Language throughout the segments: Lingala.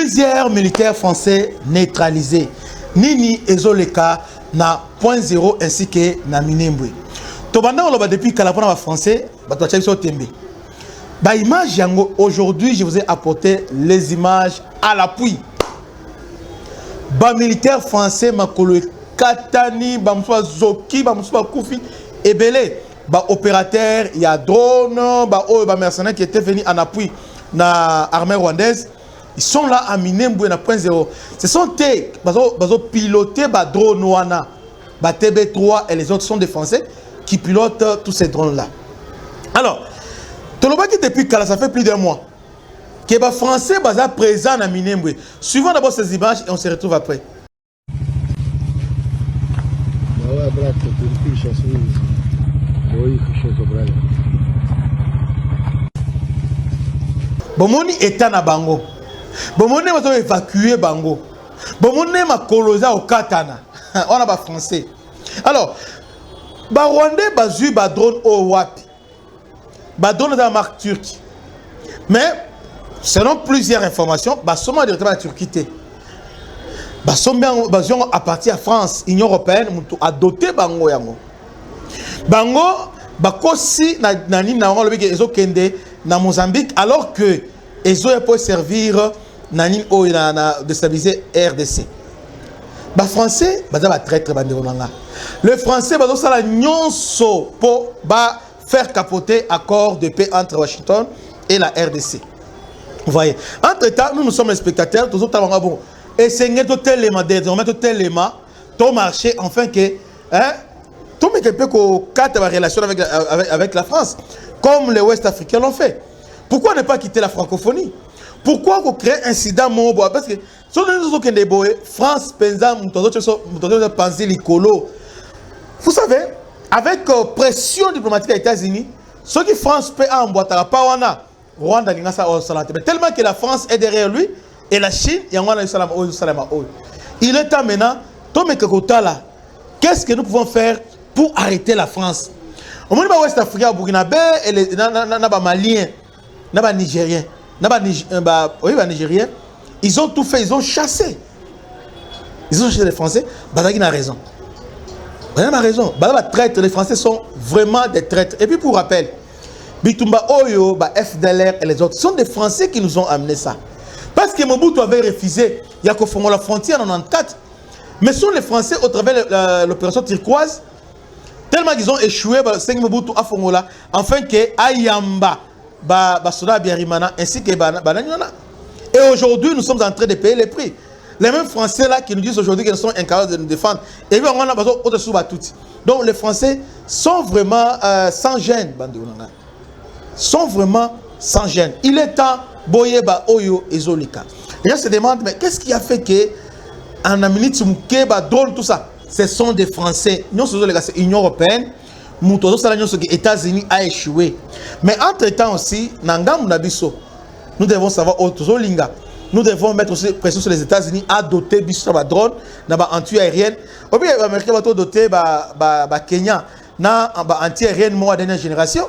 Plusieurs militaires français neutralisés. Nini ezoleka na point zéro ainsi que na Minembwe. Tobanda on depuis Kalapona va français, batocha so tembe. Ba image yango aujourd'hui je vous ai apporté les images à l'appui. Ba militaire français makolo katani ba mswa zoki ba mswa kufi ebele ba opérateur il y a drone ba mercenaires qui étaient venus en appui na armée rwandaise. Ils sont là à Minembwe na point zéro. Ce sont eux bazo piloter ba drone wana, ba TB3 et les autres sont des Français qui pilotent tous ces drones là. Alors, Tolobaki depuis Kala ça fait plus d'un mois que ba Français baza présent à Minembwe. Suivons d'abord ces images et on se retrouve après. Bomoni est na bango. Bomoni va évacuer bango. Bomoni ma koloza au katana. On a pas français. Alors, ba Rwandais bazu ba drone au wapi. Ba drone dans la marque turque. Mais selon plusieurs informations, ba soma directement à Turquie. Ba somba bazion à partir à France, Union européenne, mutu a doté bango yango. Bango ba kosi na ni na ngolo beke ezo kende na Mozambique alors que ezo peut servir Nanine o na déstabiliser RDC. Ba français baza ba traître bandeko nanga. Le français bazo sala nyonso pour ba faire capoter accord de paix entre Washington et la RDC. Vous voyez. Entre-temps, nous sommes les spectateurs, tous autres avons bon. Et c'est un tel élément désormais tel élément ton marché enfin que hein tout mais quelque peu qu'on cadre la relation avec la France comme les Ouest africains l'ont fait. Pourquoi ne pas quitter la francophonie? Pourquoi vous créez un incident mobo? Parce que si nous sommes des boys, France, Penza, Panzi, Licolo. Vous savez, avec pression diplomatique aux États-Unis, ce qui France peut emboîter la Pawana, Rwanda, mais tellement que la France est derrière lui et la Chine, il est temps maintenant, qu'est-ce que nous pouvons faire pour arrêter la France? Au monde Ouest africain, Burkinabé et les Maliens, les Nigériens. Nigériens, ils ont tout fait, ils ont chassé. Ils ont chassé les Français. Badagin a raison. Badagin a raison. Les Français sont vraiment des traîtres. Et puis pour rappel, Bitumba Oyo, FDLR et les autres sont des Français qui nous ont amené ça. Parce que Mobutu avait refusé, il y a qu'au fond la frontière en 94. Mais ce sont les Français au travers l'opération turquoise, tellement qu'ils ont échoué, Mobutu à Fongola, afin que Ayamba. Ainsi que et aujourd'hui nous sommes en train de payer les prix. Les mêmes Français là qui nous disent aujourd'hui qu'ils sont incapables de nous défendre. Et puis on a besoin au-dessous de tout. Donc les Français sont vraiment sans gêne. Sont vraiment sans gêne. Il est temps Boyeba Oyo et Zolika. Les gens se demandent mais qu'est-ce qui a fait que en Amérique drôle tout ça? Ce sont des Français. Nous sommes c'est l'Union européenne. Les États-Unis a échoué. Mais entre-temps aussi, nous devons savoir nous devons mettre aussi pression sur les États-Unis à doter de drone, anti-aérienne. Ou bien les Américains vont doter Kenya anti-aérienne de dernière génération.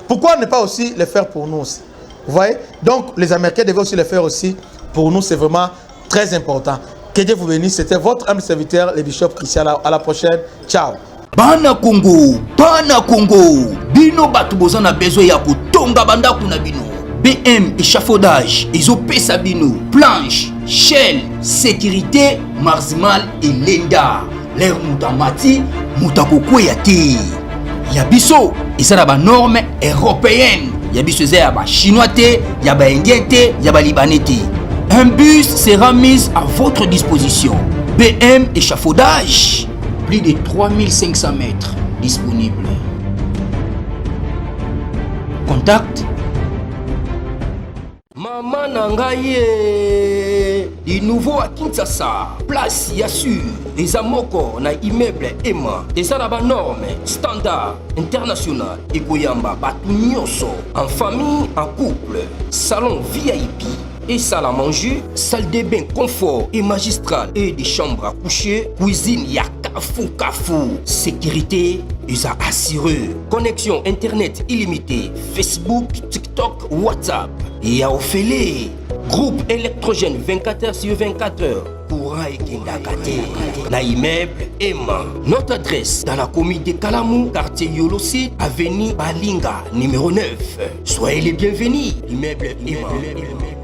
Pourquoi ne pas aussi le faire pour nous aussi? Vous voyez? Donc les Américains devaient aussi le faire aussi pour nous. C'est vraiment très important. Que Dieu vous bénisse. C'était votre humble serviteur, le bishop Christian. À la prochaine. Ciao. Bana Congo, bino batu bozana besoin ya kutonga bandaku na bino. BM échafaudage, ezopesa bino, planche, shell, sécurité, marzimal et lenda. L'air mutamati, mutakokwe ya te. Yabiso, ezana ba norme européenne. Yabiso ya ba chinois te, ya ba indien te, ya ba libanais te. Un bus sera mis à votre disposition. BM échafaudage. Plus de 3500 mètres disponibles. Contact. Maman Nangaye. Du nouveau à Kinshasa. Place Yassur. Des amoko na immeuble Emma. Des arabes normes. Standard. International. Egoyamba. Batunyoso. En famille, en couple. Salon VIP. Et salle à manger, salle de bain confort et magistral et des chambres à coucher, cuisine Kafou. Sécurité, USA assuré. Connexion internet illimitée, Facebook, TikTok, WhatsApp. Et à Ophélie, Groupe électrogène 24 heures sur 24 heures. Courant et Kindakate. La immeuble Emma. Notre adresse dans la commune de Kalamou, quartier Yolosid, avenue Balinga, numéro 9. Soyez les bienvenus. Immeuble Emma.